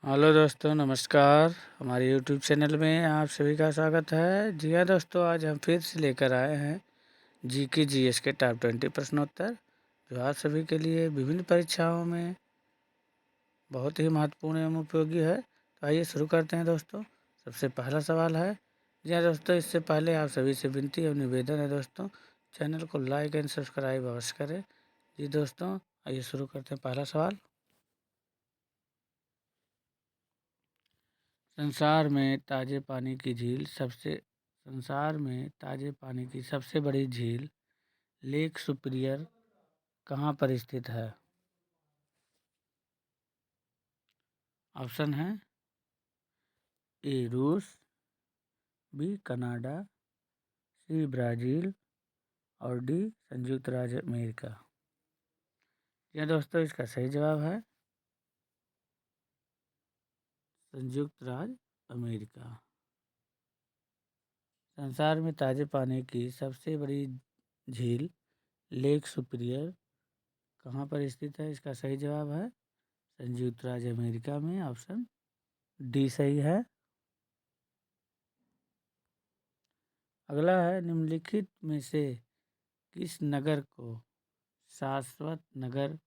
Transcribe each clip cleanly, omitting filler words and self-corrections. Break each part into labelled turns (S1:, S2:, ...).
S1: Hello दोस्तों, नमस्कार। हमारे यूट्यूब चैनल में आप सभी का स्वागत है। जी हाँ दोस्तों, आज हम फिर से लेकर आए हैं जीके जीएस के टॉप 20 प्रश्नोत्तर, जो आप सभी के लिए विभिन्न परीक्षाओं में बहुत ही महत्वपूर्ण एवं उपयोगी है। तो आइए शुरू करते हैं दोस्तों। सबसे पहला सवाल है। जी हाँ दोस्तों, इससे पहले आप सभी से विनती एवं निवेदन है दोस्तों, चैनल को लाइक एंड सब्सक्राइब अवश्य करें। जी दोस्तों, आइए शुरू करते हैं। पहला सवाल, संसार में ताजे पानी की सबसे बड़ी झील लेक सुपिरियर कहाँ पर स्थित है? ऑप्शन है ए रूस, बी कनाडा, सी ब्राज़ील और डी संयुक्त राज्य अमेरिका। यह दोस्तों इसका सही जवाब है संयुक्त राज्य अमेरिका। संसार में ताजे पानी की सबसे बड़ी झील लेक सुपिरियर कहाँ पर स्थित है? इसका सही जवाब है संयुक्त राज्य अमेरिका में। ऑप्शन डी सही है। अगला है, निम्नलिखित में से किस नगर को शाश्वत नगर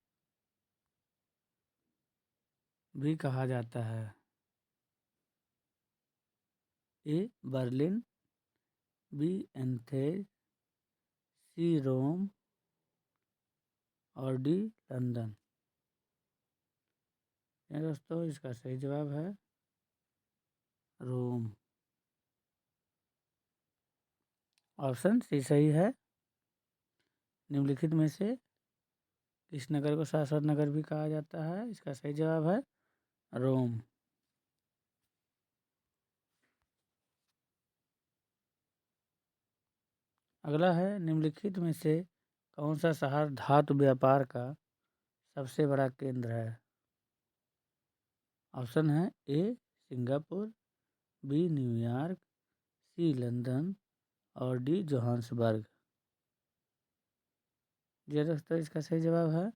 S1: भी कहा जाता है? ए बर्लिन, बी एथेंस, सी रोम और डी लंदन। ये दोस्तों इसका सही जवाब है रोम। ऑप्शन सी सही है। निम्नलिखित में से किस नगर को शाश्वत नगर भी कहा जाता है? इसका सही जवाब है रोम। अगला है, निम्नलिखित में से कौन सा शहर धातु व्यापार का सबसे बड़ा केंद्र है? ऑप्शन है ए सिंगापुर, बी न्यूयॉर्क, सी लंदन और डी जोहान्सबर्ग। जी दोस्तों, इसका सही जवाब है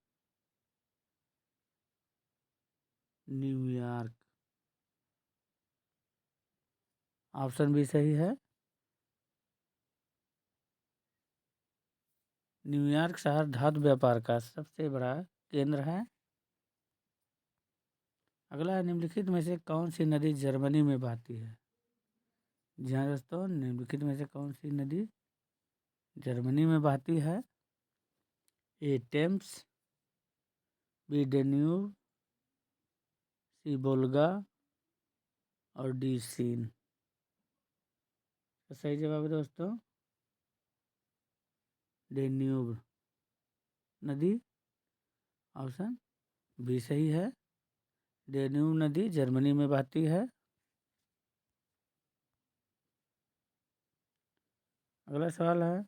S1: न्यूयॉर्क। ऑप्शन भी सही है। न्यूयॉर्क शहर धातु व्यापार का सबसे बड़ा केंद्र है। अगला है, निम्नलिखित में से कौन सी नदी जर्मनी में बहती है? जी हाँ दोस्तों, निम्नलिखित में से कौन सी नदी जर्मनी में बहती है? ए टेम्स, बी डेन्यूब, सी वोल्गा और डी सीन। तो सही जवाब है दोस्तों डेन्यूब नदी। ऑप्शन बी सही है। डेन्यूब नदी जर्मनी में बहती है। अगला सवाल है,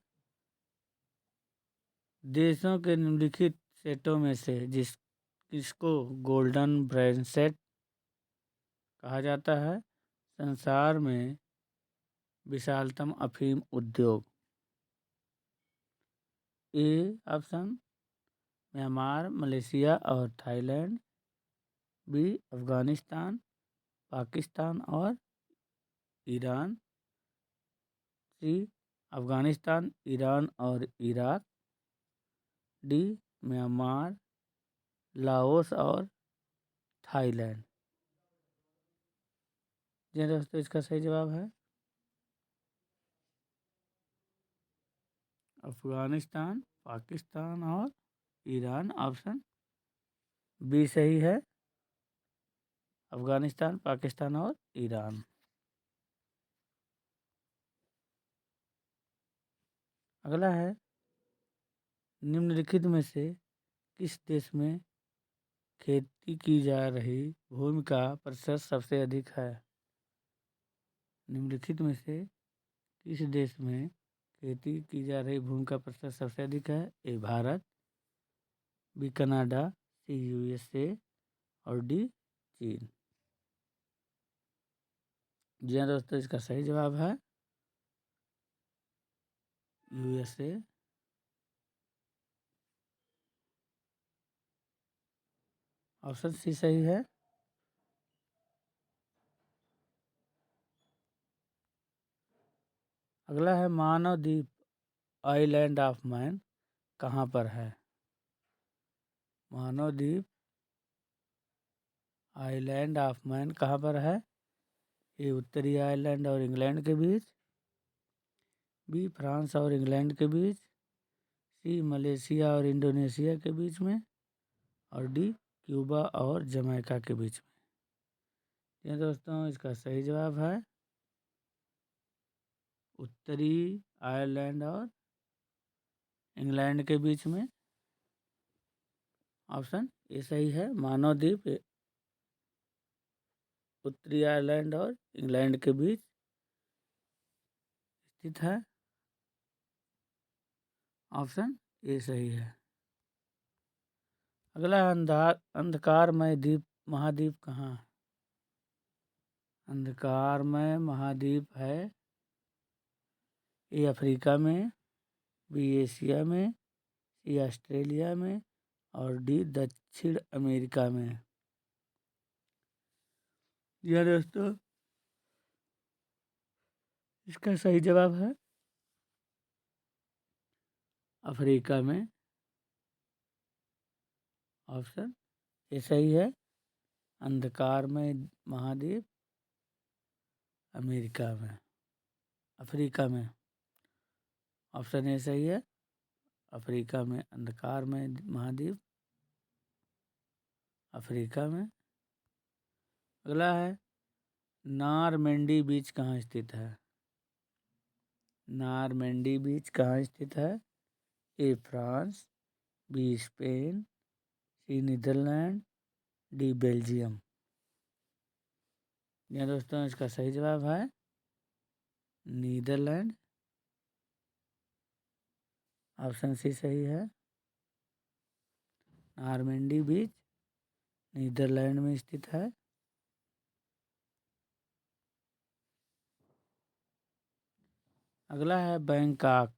S1: देशों के निम्नलिखित सेटों में से किसको गोल्डन ब्रेसलेट कहा जाता है? संसार में विशालतम अफीम उद्योग। ए ऑप्शन म्यांमार, मलेशिया और थाईलैंड, बी अफगानिस्तान, पाकिस्तान और ईरान, सी अफगानिस्तान, ईरान और इराक, डी म्यांमार, लाओस और थाईलैंड। जी दोस्तों, इसका सही जवाब है अफगानिस्तान, पाकिस्तान और ईरान। ऑप्शन बी सही है अफगानिस्तान, पाकिस्तान और ईरान। अगला है, निम्नलिखित में से किस देश में खेती की जा रही भूमि का प्रतिशत सबसे अधिक है? निम्नलिखित में से किस देश में खेती की जा रही भूमि का प्रतिशत सबसे अधिक है? A Bharat, B Canada, C USA और डी चीन। जी हाँ दोस्तों, इसका सही जवाब है यूएसए। ऑप्शन सी सही है। अगला है मानव द्वीप आइलैंड ऑफ मैन कहाँ पर है? मानव द्वीप आइलैंड ऑफ मैन कहाँ पर है? ए उत्तरी आयरलैंड और इंग्लैंड के बीच, बी फ्रांस और इंग्लैंड के बीच, सी मलेशिया और इंडोनेशिया के बीच में, और डी क्यूबा और जमैका के बीच में। ये दोस्तों इसका सही जवाब है उत्तरी आयरलैंड और इंग्लैंड के बीच में। ऑप्शन ए सही है। मानव द्वीप उत्तरी आयरलैंड और इंग्लैंड के बीच स्थित है। ऑप्शन ए सही है। अगला अंधकारमय द्वीप महाद्वीप कहाँ है? अंधकारमय महाद्वीप है ए अफ्रीका में, बी एशिया में, सी ऑस्ट्रेलिया में, और डी दक्षिण अमेरिका में। जी हाँ दोस्तों, इसका सही जवाब है अफ्रीका में। ऑप्शन ये सही है। अंधकारमय महाद्वीप अमेरिका में, अफ्रीका में। ऑप्शन ए सही है। अफ्रीका में अंधकारमय महाद्वीप अफ्रीका में। अगला है नारमेंडी बीच कहाँ स्थित है? नारमेंडी बीच कहाँ स्थित है? A France, B Spain, C Netherland, D Belgium. यह दोस्तों इसका सही जवाब है नीदरलैंड। ऑप्शन सी सही है। नारमेंडी बीच नीदरलैंड में स्थित है। अगला है बैंकॉक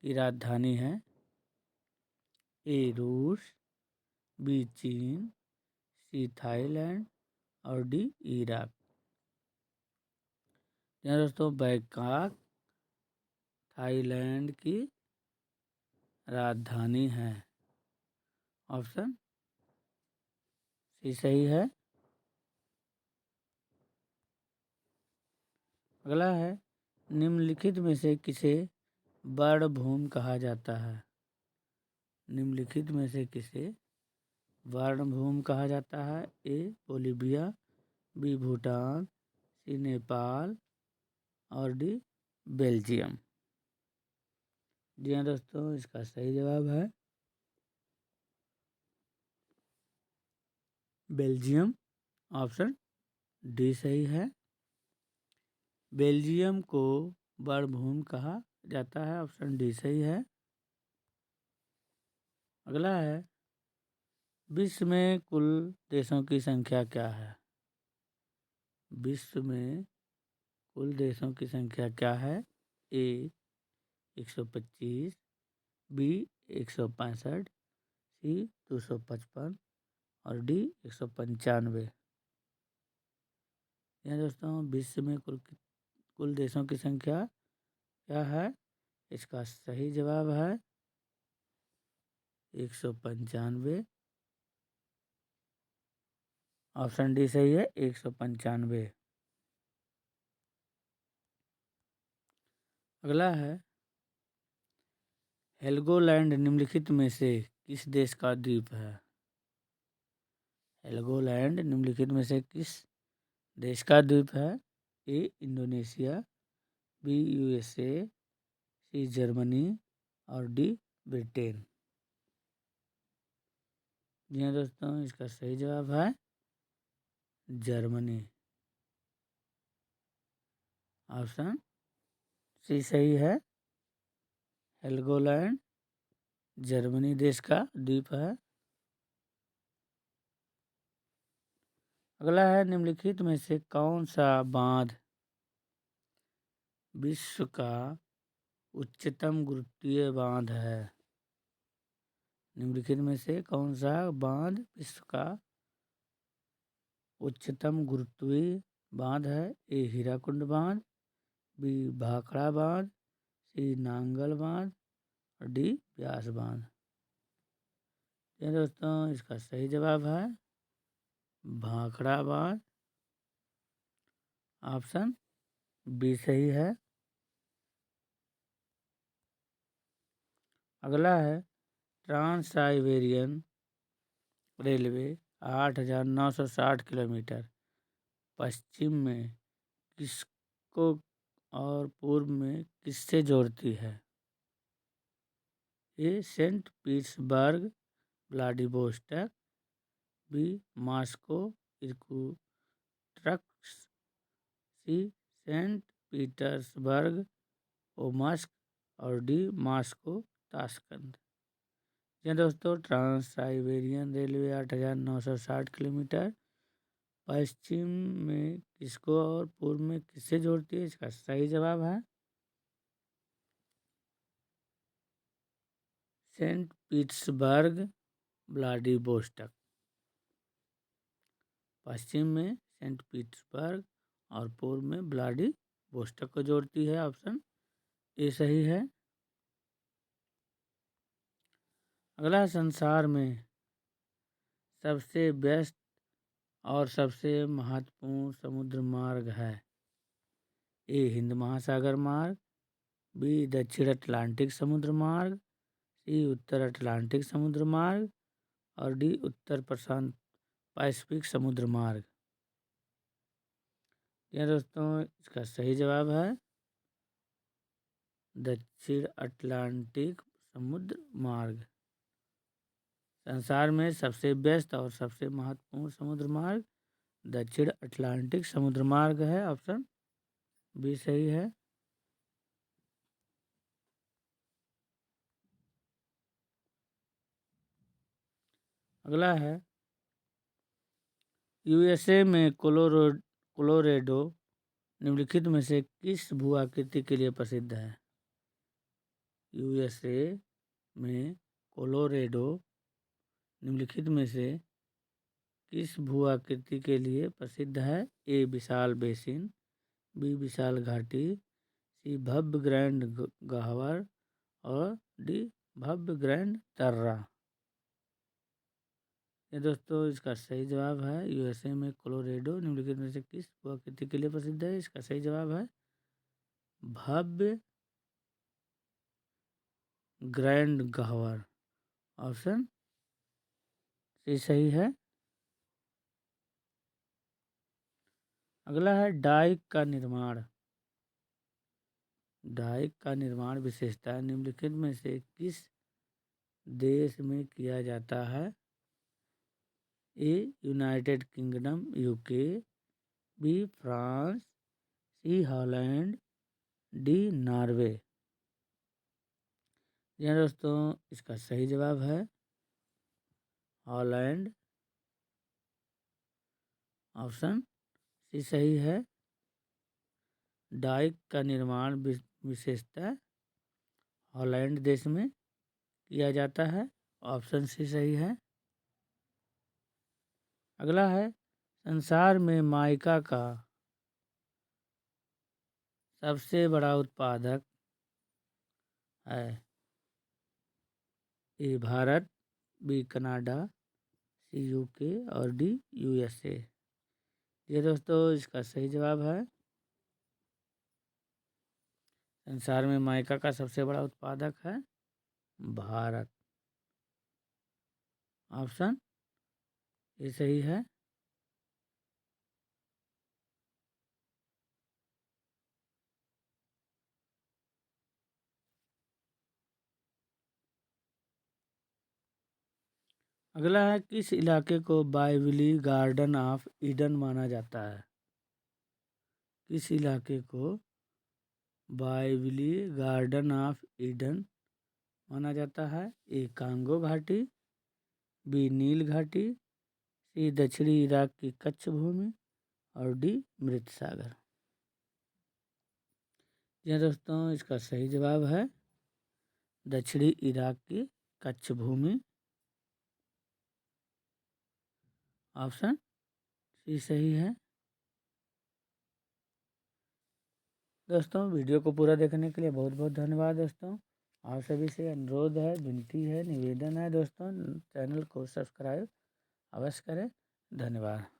S1: की राजधानी है ए रूस, बी चीन, सी थाईलैंड, और डी इराक। यहाँ दोस्तों बैंकॉक थाईलैंड की राजधानी है। ऑप्शन सी सही है। अगला है निम्नलिखित में से किसे वर्णभूमि कहा जाता है? निम्नलिखित में से किसे वर्णभूमि कहा जाता है? ए बोलीविया, बी भूटान, सी नेपाल, और डी बेल्जियम। जी हाँ दोस्तों, इसका सही जवाब है बेल्जियम। ऑप्शन डी सही है। बेल्जियम को वर्णभूमि कहा जाता है। ऑप्शन डी सही है। अगला है विश्व में कुल देशों की संख्या क्या है? विश्व में कुल देशों की संख्या क्या है? ए 125, बी 165, सी 255, और डी 195। यह दोस्तों विश्व में कुल देशों की संख्या क्या है? इसका सही जवाब है 195। ऑप्शन डी सही है 195। अगला है हेलगोलैंड निम्नलिखित में से किस देश का द्वीप है? हेलगोलैंड निम्नलिखित में से किस देश का द्वीप है? A Indonesia, B USA, C Germany, और डी ब्रिटेन। जी हाँ दोस्तों, इसका सही जवाब है जर्मनी। ऑप्शन सी सही है। हेलगोलैंड जर्मनी देश का द्वीप है। अगला है निम्नलिखित में से कौन सा बांध विश्व का उच्चतम गुरुत्वीय बांध है? निम्नलिखित में से कौन सा बांध विश्व का उच्चतम गुरुत्वीय बांध है? ए हीराकुंड बांध, बी भाखड़ा बांध, सी नांगल बांध और डी ब्यास बांध। तो दोस्तों इसका सही जवाब है भाखड़ा बांध। ऑप्शन बी सही है। अगला है ट्रांस साइबेरियन रेलवे 8,960 किलोमीटर पश्चिम में किसको और पूर्व में किससे जोड़ती है? A saint Petersburg Vladivostok, B Moscow Irkutsk, C saint Petersburg Omsk और डी मॉस्को ताशकंद। जी दोस्तों, ट्रांस साइबेरियन रेलवे 8,960 किलोमीटर पश्चिम में किसको और पूर्व में किससे जोड़ती है? इसका सही जवाब है सेंट पीटर्सबर्ग व्लादिवोस्टॉक। पश्चिम में सेंट पीटर्सबर्ग और पूर्व में व्लादिवोस्टॉक को जोड़ती है। ऑप्शन ए सही है। अगला संसार में सबसे व्यस्त और सबसे महत्वपूर्ण समुद्र मार्ग है? ए हिंद महासागर मार्ग, बी दक्षिण अटलांटिक समुद्र मार्ग, सी उत्तर अटलांटिक समुद्र मार्ग और डी उत्तर प्रशांत पैसिफिक समुद्र मार्ग। यह दोस्तों इसका सही जवाब है दक्षिण अटलांटिक समुद्र मार्ग। संसार में सबसे व्यस्त और सबसे महत्वपूर्ण समुद्र मार्ग दक्षिण अटलांटिक समुद्र मार्ग है। ऑप्शन बी सही है। अगला है यूएसए में कोलोरेडो निम्नलिखित में से किस भू आकृति के लिए प्रसिद्ध है? यूएसए में कोलोरेडो निम्नलिखित में से किस भू आकृति के लिए प्रसिद्ध है? ए विशाल बेसिन, बी विशाल घाटी, सी भव्य ग्रैंड गह्वर और डी भव्य ग्रैंड तर्रा। ये दोस्तों इसका सही जवाब है यूएसए में कोलोरेडो निम्नलिखित में से किस भू आकृति के लिए प्रसिद्ध है? इसका सही जवाब है भव्य ग्रैंड गह्वर। ऑप्शन सी सही है। अगला है डाइक का निर्माण। डाइक का निर्माण विशेषता निम्नलिखित में से किस देश में किया जाता है? A United Kingdom UK, B France, C Holland, D Norway. जी हाँ दोस्तों इसका सही जवाब है हॉलैंड। ऑप्शन सी सही है। डाइक का निर्माण विशेषता हॉलैंड देश में किया जाता है। ऑप्शन सी सही है। अगला है संसार में माइका का सबसे बड़ा उत्पादक है? A Bharat, B Canada, C UK और डी यूएसए। ये दोस्तों इसका सही जवाब है संसार में माइका का सबसे बड़ा उत्पादक है भारत। ऑप्शन ये सही है। अगला है किस इलाके को बाइबिली गार्डन ऑफ ईडन माना जाता है? किस इलाके को बाइबिली गार्डन ऑफ ईडन माना जाता है? ए कांगो घाटी, बी नील घाटी, सी दक्षिणी इराक की कच्छ भूमि और डी मृत सागर। जी दोस्तों इसका सही जवाब है दक्षिणी इराक की कच्छ भूमि। ऑप्शन सी सही है। दोस्तों वीडियो को पूरा देखने के लिए बहुत बहुत धन्यवाद दोस्तों। आप सभी से अनुरोध है, विनती है, निवेदन है दोस्तों, चैनल को सब्सक्राइब अवश्य करें। धन्यवाद।